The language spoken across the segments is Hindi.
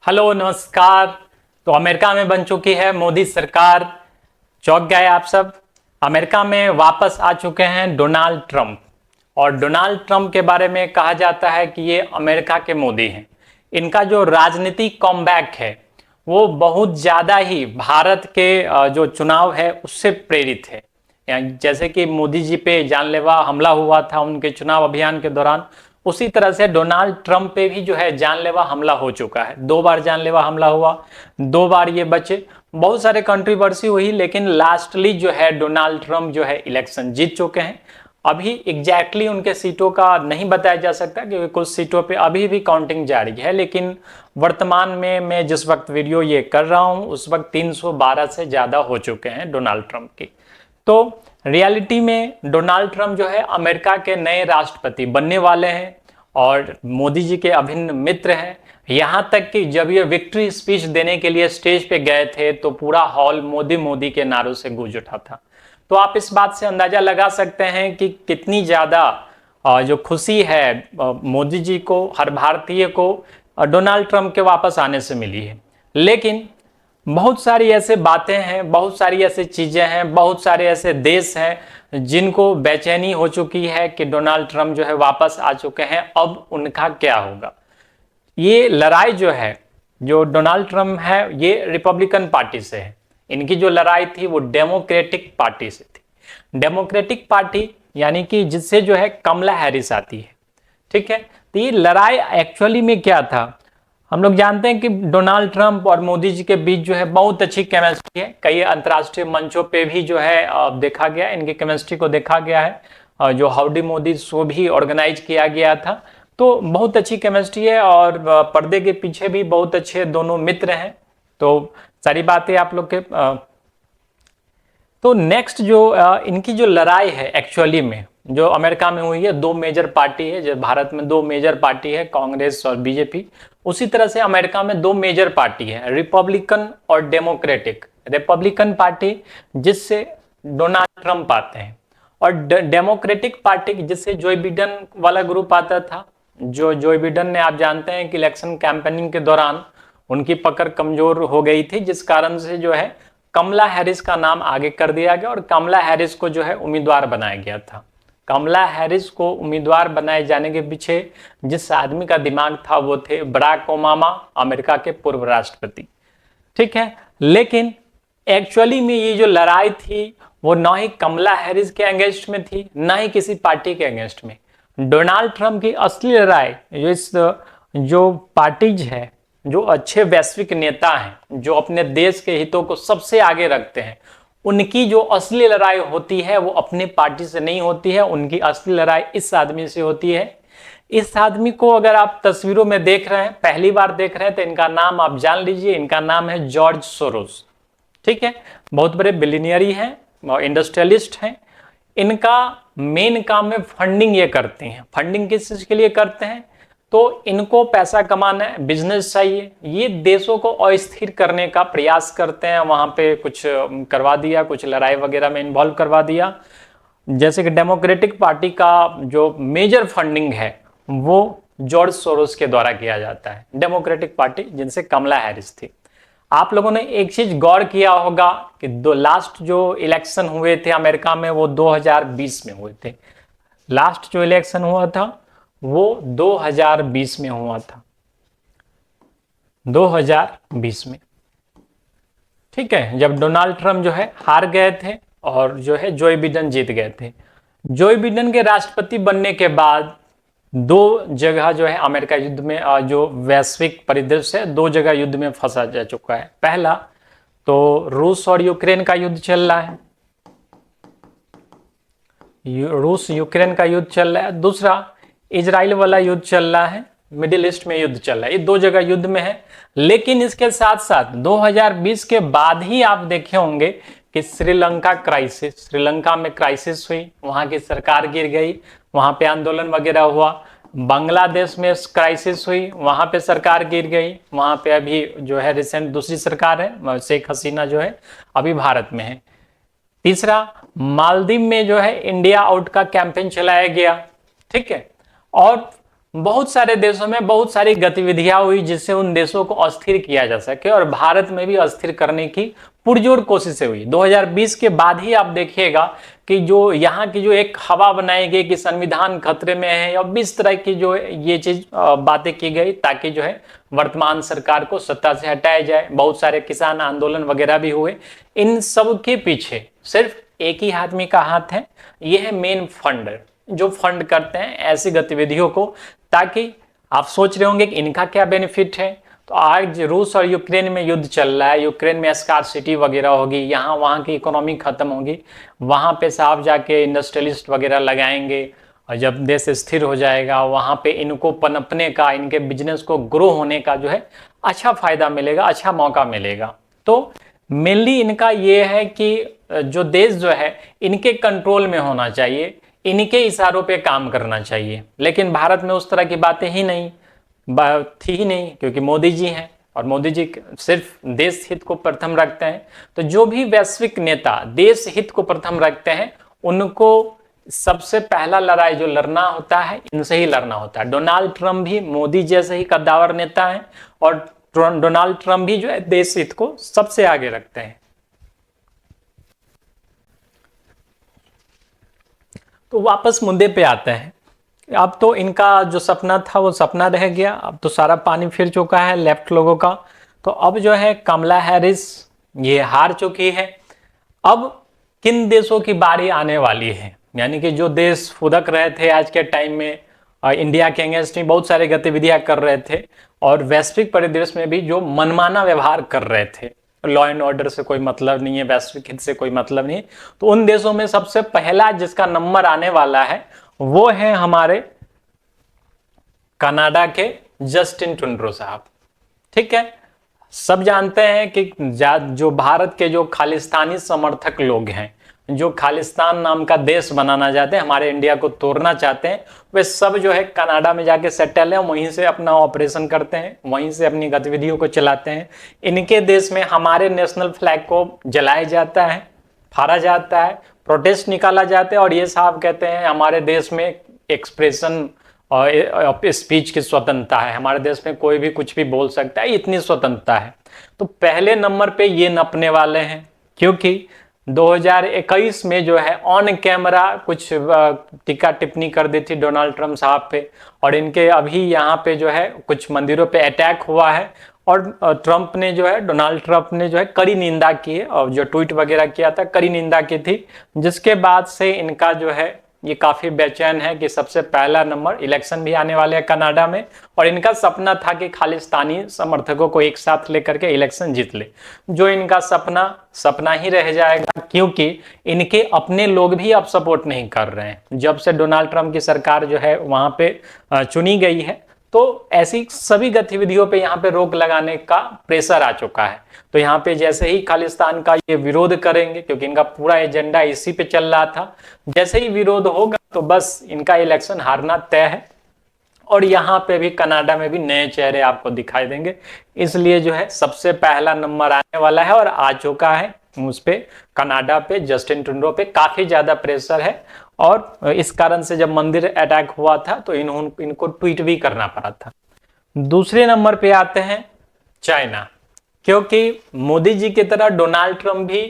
हेलो नमस्कार। तो अमेरिका में बन चुकी है मोदी सरकार। चौंक गए आप सब। अमेरिका में वापस आ चुके हैं डोनाल्ड ट्रंप। और डोनाल्ड ट्रंप के बारे में कहा जाता है कि ये अमेरिका के मोदी हैं। इनका जो राजनीतिक कमबैक है वो बहुत ज़्यादा ही भारत के जो चुनाव है उससे प्रेरित है। जैसे कि मोदी जी पे जानलेवा हमला हुआ था उनके चुनाव अभियान के दौरान, उसी तरह से डोनाल्ड ट्रंप पे भी जो है जानलेवा हमला हो चुका है। 2 बार जानलेवा हमला हुआ, 2 बार ये बचे। बहुत सारे कंट्रोवर्सी हुई, लेकिन लास्टली जो है डोनाल्ड ट्रंप जो है इलेक्शन जीत चुके हैं। अभी एग्जैक्टली उनके सीटों का नहीं बताया जा सकता क्योंकि कुछ सीटों पे अभी भी काउंटिंग जारी है, लेकिन वर्तमान में मैं जिस वक्त वीडियो ये कर रहा हूँ उस वक्त 312 से ज़्यादा हो चुके हैं डोनाल्ड ट्रंप की। तो रियलिटी में डोनाल्ड ट्रंप जो है अमेरिका के नए राष्ट्रपति बनने वाले हैं और मोदी जी के अभिन्न मित्र हैं। यहाँ तक कि जब ये विक्ट्री स्पीच देने के लिए स्टेज पे गए थे तो पूरा हॉल मोदी मोदी के नारों से गूंज उठा था। तो आप इस बात से अंदाजा लगा सकते हैं कि कितनी ज़्यादा जो खुशी है मोदी जी को, हर भारतीय को डोनाल्ड ट्रंप के वापस आने से मिली है। लेकिन बहुत सारी ऐसे बातें हैं, बहुत सारी ऐसी चीज़ें हैं, बहुत सारे ऐसे देश हैं जिनको बेचैनी हो चुकी है कि डोनाल्ड ट्रंप जो है वापस आ चुके हैं, अब उनका क्या होगा। ये लड़ाई जो है, जो डोनाल्ड ट्रंप है, ये रिपब्लिकन पार्टी से है। इनकी जो लड़ाई थी वो डेमोक्रेटिक पार्टी से थी। डेमोक्रेटिक पार्टी यानी कि जिससे जो है कमला हैरिस आती है। ठीक है, तो ये लड़ाई एक्चुअली में क्या था, हम लोग जानते हैं कि डोनाल्ड ट्रंप और मोदी जी के बीच जो है बहुत अच्छी केमिस्ट्री है। कई अंतर्राष्ट्रीय मंचों पे भी जो है देखा गया, इनकी केमिस्ट्री को देखा गया है। जो हाउडी मोदी शो भी ऑर्गेनाइज किया गया था, तो बहुत अच्छी केमिस्ट्री है और पर्दे के पीछे भी बहुत अच्छे दोनों मित्र हैं। तो सारी बातें आप लोग के तो नेक्स्ट जो इनकी जो लड़ाई है एक्चुअली में जो अमेरिका में हुई है, 2 मेजर पार्टी है। जो भारत में 2 मेजर पार्टी है, कांग्रेस और बीजेपी, उसी तरह से अमेरिका में 2 मेजर पार्टी है, रिपब्लिकन और डेमोक्रेटिक। रिपब्लिकन पार्टी जिससे डोनाल्ड ट्रंप आते हैं और डेमोक्रेटिक पार्टी जिससे जोए बिडेन वाला ग्रुप आता था। जो जोए बिडेन ने, आप जानते हैं कि इलेक्शन कैंपेनिंग के दौरान उनकी पकड़ कमजोर हो गई थी, जिस कारण से जो है कमला हैरिस का नाम आगे कर दिया गया और कमला हैरिस को जो है उम्मीदवार बनाया गया था। कमला हैरिस को उम्मीदवार बनाए जाने के पीछे जिस आदमी का दिमाग था वो थे बराक ओबामा, अमेरिका के पूर्व राष्ट्रपति। ठीक है, लेकिन एक्चुअली में ये जो लड़ाई थी वो ना ही कमला हैरिस के अगेंस्ट में थी, ना ही किसी पार्टी के अगेंस्ट में। डोनाल्ड ट्रंप की असली लड़ाई जो पार्टीज है, जो अच्छे वैश्विक नेता हैं, जो अपने देश के हितों को सबसे आगे रखते हैं, उनकी जो असली लड़ाई होती है वो अपनी पार्टी से नहीं होती है। उनकी असली लड़ाई इस आदमी से होती है। इस आदमी को अगर आप तस्वीरों में देख रहे हैं, पहली बार देख रहे हैं, तो इनका नाम आप जान लीजिए। इनका नाम है जॉर्ज सोरोस। ठीक है, बहुत बड़े बिलियनियर हैं, इंडस्ट्रियलिस्ट हैं। इनका मेन काम है फंडिंग। ये करते हैं फंडिंग किस चीज के लिए करते हैं, तो इनको पैसा कमाना है, बिजनेस चाहिए। ये देशों को अस्थिर करने का प्रयास करते हैं, वहां पे कुछ करवा दिया, कुछ लड़ाई वगैरह में इन्वॉल्व करवा दिया। जैसे कि डेमोक्रेटिक पार्टी का जो मेजर फंडिंग है वो जॉर्ज सोरोस के द्वारा किया जाता है। डेमोक्रेटिक पार्टी जिनसे कमला हैरिस थी। आप लोगों ने एक चीज गौर किया होगा कि लास्ट जो इलेक्शन हुए थे अमेरिका में वो 2020 में हुए थे। लास्ट जो इलेक्शन हुआ था वो 2020 में हुआ था, 2020 में। ठीक है, जब डोनाल्ड ट्रंप जो है हार गए थे और जो है जोए बिडेन जीत गए थे। जोए बिडेन के राष्ट्रपति बनने के बाद 2 जगह जो है अमेरिका युद्ध में, जो वैश्विक परिदृश्य है, 2 जगह युद्ध में फंसा जा चुका है। पहला तो रूस और यूक्रेन का युद्ध चल रहा है, रूस यूक्रेन का युद्ध चल रहा है। दूसरा इजराइल वाला युद्ध चल रहा है, मिडिल ईस्ट में युद्ध चल रहा है। ये 2 जगह युद्ध में है। लेकिन इसके साथ साथ 2020 के बाद ही आप देखे होंगे कि श्रीलंका क्राइसिस, श्रीलंका में क्राइसिस हुई, वहां की सरकार गिर गई, वहां पे आंदोलन वगैरह हुआ। बांग्लादेश में क्राइसिस हुई, वहां पे सरकार गिर गई। वहां पे अभी जो है रिसेंट दूसरी सरकार है, शेख हसीना जो है अभी भारत में है। तीसरा, मालदीव में जो है इंडिया आउट का कैंपेन चलाया गया। ठीक है, और बहुत सारे देशों में बहुत सारी गतिविधियां हुई जिससे उन देशों को अस्थिर किया जा सके, और भारत में भी अस्थिर करने की पुरजोर कोशिशें हुई। 2020 के बाद ही आप देखिएगा कि जो यहाँ की जो एक हवा बनाई गई कि संविधान खतरे में है, या 20 तरह की जो ये चीज बातें की गई ताकि जो है वर्तमान सरकार को सत्ता से हटाया जाए। बहुत सारे किसान आंदोलन वगैरह भी हुए। इन सब के पीछे सिर्फ एक ही आदमी का हाथ है, ये है मेन फंड, जो फंड करते हैं ऐसी गतिविधियों को, ताकि आप सोच रहे होंगे कि इनका क्या बेनिफिट है। तो आज रूस और यूक्रेन में युद्ध चल रहा है, यूक्रेन में स्कार्सिटी वगैरह होगी, यहाँ वहाँ की इकोनॉमी खत्म होगी, वहाँ पे साहब जाके इंडस्ट्रियलिस्ट वगैरह लगाएंगे, और जब देश स्थिर हो जाएगा वहाँ पे इनको पनपने का, इनके बिजनेस को ग्रो होने का जो है अच्छा फायदा मिलेगा, अच्छा मौका मिलेगा। तो मेनली इनका ये है कि जो देश जो है इनके कंट्रोल में होना चाहिए, इनके इशारों पे काम करना चाहिए। लेकिन भारत में उस तरह की बातें ही नहीं थी ही नहीं, क्योंकि मोदी जी हैं और मोदी जी सिर्फ देश हित को प्रथम रखते हैं। तो जो भी वैश्विक नेता देश हित को प्रथम रखते हैं उनको सबसे पहला लड़ाई जो लड़ना होता है इनसे ही लड़ना होता है। डोनाल्ड ट्रंप भी मोदी जैसे ही कद्दावर नेता हैं, और डोनाल्ड ट्रंप भी जो है देश हित को सबसे आगे रखते हैं। तो वापस मुद्दे पे आते हैं। अब तो इनका जो सपना था वो सपना रह गया, अब तो सारा पानी फिर चुका है लेफ्ट लोगों का। तो अब जो है कमला हैरिस ये हार चुकी है। अब किन देशों की बारी आने वाली है, यानी कि जो देश फुदक रहे थे आज के टाइम में इंडिया के अगेंस्ट में बहुत सारी गतिविधियां कर रहे थे, और वैश्विक परिदृश्य में भी जो मनमाना व्यवहार कर रहे थे, लॉ एंड ऑर्डर से कोई मतलब नहीं है, वैश्विक हित से कोई मतलब नहीं है, तो उन देशों में सबसे पहला जिसका नंबर आने वाला है वो है हमारे कनाडा के जस्टिन ट्रूडो साहब। ठीक है, सब जानते हैं कि जो भारत के जो खालिस्तानी समर्थक लोग हैं, जो खालिस्तान नाम का देश बनाना चाहते हैं, हमारे इंडिया को तोड़ना चाहते हैं, वे सब जो है कनाडा में जाके सेटल हैं, वहीं से अपना ऑपरेशन करते हैं, वहीं से अपनी गतिविधियों को चलाते हैं। इनके देश में हमारे नेशनल फ्लैग को जलाया जाता है, फाड़ा जाता है, प्रोटेस्ट निकाला जाता है, और ये साहब कहते हैं हमारे देश में एक्सप्रेशन और स्पीच की स्वतंत्रता है, हमारे देश में कोई भी कुछ भी बोल सकता है, इतनी स्वतंत्रता है। तो पहले नंबर पे ये नपने वाले हैं, क्योंकि 2021 में जो है ऑन कैमरा कुछ टीका टिप्पणी कर दी थी डोनाल्ड ट्रंप साहब पे, और इनके अभी यहाँ पे जो है कुछ मंदिरों पे अटैक हुआ है, और ट्रंप ने जो है डोनाल्ड ट्रंप ने जो है कड़ी निंदा की है, और जो ट्वीट वगैरह किया था कड़ी निंदा की थी, जिसके बाद से इनका जो है ये काफी बेचैन है कि सबसे पहला नंबर, इलेक्शन भी आने वाले हैं कनाडा में, और इनका सपना था कि खालिस्तानी समर्थकों को एक साथ लेकर के इलेक्शन जीत ले। जो इनका सपना ही रह जाएगा, क्योंकि इनके अपने लोग भी अब सपोर्ट नहीं कर रहे हैं। जब से डोनाल्ड ट्रंप की सरकार जो है वहां पे चुनी गई है, तो ऐसी सभी गतिविधियों पे यहाँ पे रोक लगाने का प्रेशर आ चुका है। तो यहाँ पे जैसे ही खालिस्तान का ये विरोध करेंगे, क्योंकि इनका पूरा एजेंडा इसी पे चल रहा था, जैसे ही विरोध होगा तो बस इनका इलेक्शन हारना तय है, और यहाँ पे भी कनाडा में भी नए चेहरे आपको दिखाई देंगे। इसलिए जो है सबसे पहला नंबर आने वाला है, और आ चुका है उस पे, कनाडा पे जस्टिन ट्रूडो पे काफी ज्यादा प्रेशर है, और इस कारण से जब मंदिर अटैक हुआ था तो इनको ट्वीट भी करना पड़ा था। दूसरे नंबर पे आते हैं चाइना, क्योंकि मोदी जी की तरह डोनाल्ड ट्रंप भी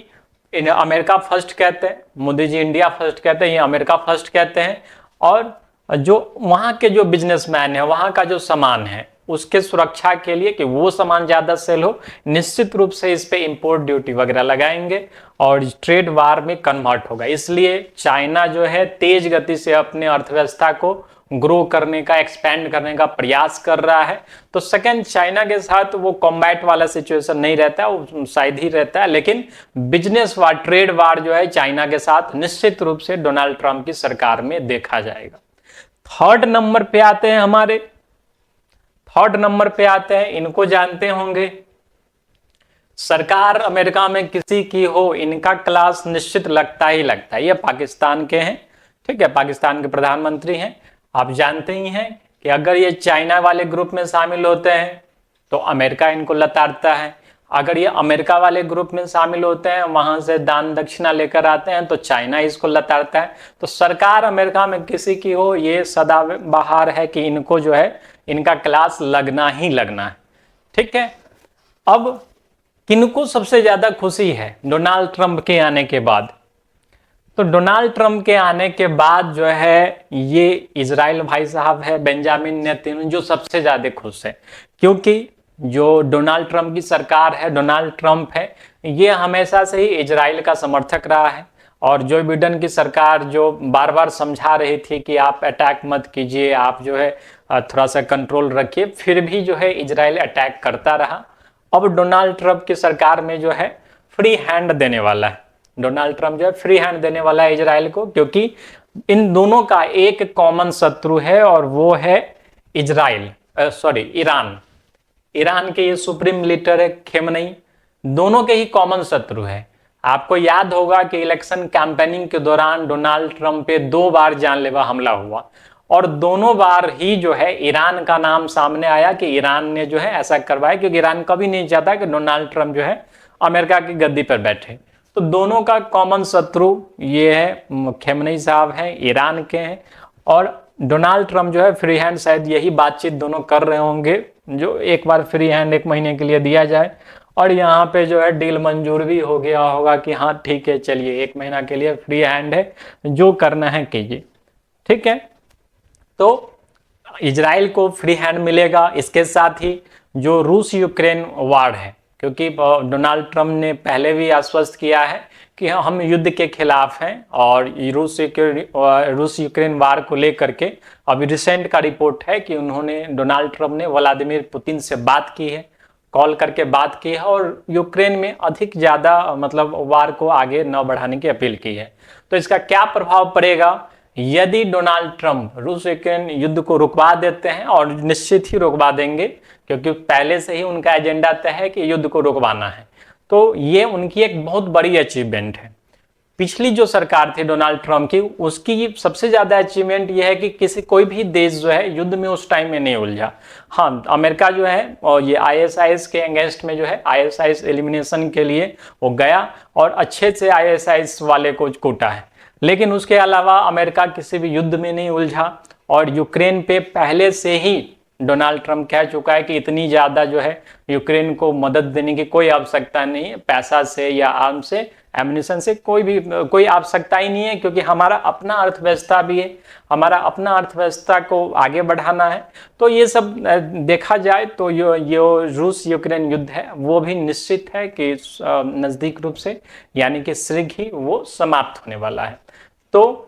अमेरिका फर्स्ट कहते हैं, मोदी जी इंडिया फर्स्ट कहते हैं, ये अमेरिका फर्स्ट कहते हैं, और जो वहाँ के जो बिजनेसमैन है, वहाँ का जो सामान है, उसके सुरक्षा के लिए कि वो सामान ज्यादा सेल हो, निश्चित रूप से इस पे इंपोर्ट ड्यूटी वगैरह लगाएंगे, और ट्रेड वार में कन्वर्ट होगा। इसलिए चाइना जो है तेज गति से अपने अर्थव्यवस्था को ग्रो करने का, एक्सपेंड करने का प्रयास कर रहा है। तो सेकंड, चाइना के साथ वो कॉम्बैट वाला सिचुएशन नहीं रहता है, वो शायद ही रहता है, लेकिन बिजनेस वार, ट्रेड वार जो है चाइना के साथ निश्चित रूप से डोनाल्ड ट्रंप की सरकार में देखा जाएगा। थर्ड नंबर पे आते हैं इनको जानते होंगे, सरकार अमेरिका में किसी की हो, इनका क्लास निश्चित लगता ही लगता है। ये पाकिस्तान के हैं, ठीक है, पाकिस्तान के प्रधानमंत्री हैं। आप जानते ही हैं कि अगर ये चाइना वाले ग्रुप में शामिल होते हैं तो अमेरिका इनको लताड़ता है, अगर ये अमेरिका वाले ग्रुप में शामिल होते हैं, वहां से दान दक्षिणा लेकर आते हैं, तो चाइना इसको लताड़ता है। तो सरकार अमेरिका में किसी की हो, ये सदाबहार है कि इनको जो है इनका क्लास लगना ही लगना है। ठीक है, अब किनको सबसे ज्यादा खुशी है डोनाल्ड ट्रंप के आने के बाद? तो डोनाल्ड ट्रंप के आने के बाद जो है ये इजराइल भाई साहब है, बेंजामिन नेतन्याहू, जो सबसे ज्यादा खुश है। क्योंकि जो डोनाल्ड ट्रंप की सरकार है, डोनाल्ड ट्रंप है, ये हमेशा से ही इजराइल का समर्थक रहा है। और जो बिडेन की सरकार जो बार बार समझा रही थी कि आप अटैक मत कीजिए, आप जो है थोड़ा सा कंट्रोल रखिए, फिर भी जो है इजराइल अटैक करता रहा। अब डोनाल्ड ट्रंप की सरकार में जो है फ्री हैंड देने वाला है, डोनाल्ड ट्रंप जो है फ्री हैंड देने वाला है इजराइल को, क्योंकि इन दोनों का एक कॉमन शत्रु है और वो है ईरान। ईरान के ये सुप्रीम लीडर है खेमनई, दोनों के ही कॉमन शत्रु है। आपको याद होगा कि इलेक्शन कैंपेनिंग के दौरान डोनाल्ड ट्रंप पे 2 बार जानलेवा हमला हुआ और दोनों बार ही जो है ईरान का नाम सामने आया कि ईरान ने जो है ऐसा करवाया, क्योंकि ईरान कभी नहीं चाहता कि डोनाल्ड ट्रंप जो है अमेरिका की गद्दी पर बैठे। तो दोनों का कॉमन शत्रु ये है, खेमनई साहब हैं, ईरान के हैं। और डोनाल्ड ट्रंप जो है फ्री हैंड, शायद यही बातचीत दोनों कर रहे होंगे, जो एक बार फ्री हैंड 1 महीने के लिए दिया जाए और यहाँ पे जो है डील मंजूर भी हो गया होगा कि हाँ ठीक है, चलिए 1 महीना के लिए फ्री हैंड है, जो करना है कीजिए। ठीक है, तो इजराइल को फ्री हैंड मिलेगा। इसके साथ ही जो रूस यूक्रेन वार है, क्योंकि डोनाल्ड ट्रंप ने पहले भी आश्वस्त किया है कि हम युद्ध के खिलाफ हैं और रूस यूक्रेन वार को लेकर के अभी रिसेंट का रिपोर्ट है कि उन्होंने डोनाल्ड ट्रंप ने व्लादिमीर पुतिन से बात की है, कॉल करके बात की है और यूक्रेन में अधिक ज़्यादा मतलब वार को आगे न बढ़ाने की अपील की है। तो इसका क्या प्रभाव पड़ेगा यदि डोनाल्ड ट्रंप रूस यूक्रेन युद्ध को रुकवा देते हैं, और निश्चित ही रुकवा देंगे क्योंकि पहले से ही उनका एजेंडा तय है कि युद्ध को रुकवाना है। तो ये उनकी एक बहुत बड़ी अचीवमेंट है। पिछली जो सरकार थी डोनाल्ड ट्रंप की, उसकी सबसे ज्यादा अचीवमेंट यह है कि कोई भी देश जो है युद्ध में उस टाइम में नहीं उलझा। हाँ, अमेरिका जो है और ये आईएसआईएस के अगेंस्ट में जो है आईएसआईएस एलिमिनेशन के लिए वो गया और अच्छे से आईएसआईएस वाले को कूटा है, लेकिन उसके अलावा अमेरिका किसी भी युद्ध में नहीं उलझा। और यूक्रेन पे पहले से ही डोनाल्ड ट्रंप कह चुका है कि इतनी ज़्यादा जो है यूक्रेन को मदद देने की कोई आवश्यकता नहीं है, पैसा से या आर्म से, एम्युनिशन से कोई आवश्यकता ही नहीं है, क्योंकि हमारा अपना अर्थव्यवस्था भी है, हमारा अपना अर्थव्यवस्था को आगे बढ़ाना है। तो ये सब देखा जाए तो ये रूस यूक्रेन युद्ध है वो भी निश्चित है कि नज़दीक रूप से यानी कि शीघ्र ही वो समाप्त होने वाला है। तो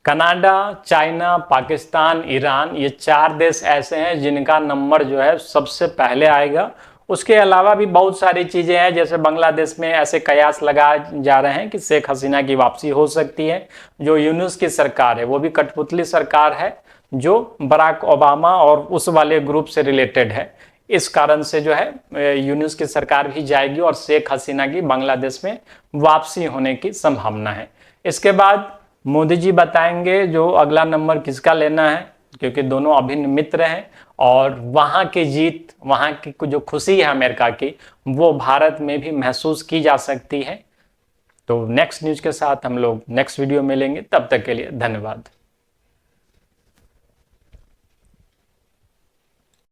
कनाडा, चाइना, पाकिस्तान, ईरान, ये 4 देश ऐसे हैं जिनका नंबर जो है सबसे पहले आएगा। उसके अलावा भी बहुत सारी चीज़ें हैं, जैसे बांग्लादेश में ऐसे कयास लगाए जा रहे हैं कि शेख हसीना की वापसी हो सकती है। जो यूनुस की सरकार है वो भी कठपुतली सरकार है, जो बराक ओबामा और उस वाले ग्रुप से रिलेटेड है। इस कारण से जो है यूनुस की सरकार भी जाएगी और शेख हसीना की बांग्लादेश में वापसी होने की संभावना है। इसके बाद मोदी जी बताएंगे जो अगला नंबर किसका लेना है, क्योंकि दोनों अभिन्न मित्र हैं और वहाँ की जीत, वहाँ की जो खुशी है अमेरिका की, वो भारत में भी महसूस की जा सकती है। तो नेक्स्ट न्यूज़ के साथ हम लोग नेक्स्ट वीडियो में मिलेंगे, तब तक के लिए धन्यवाद।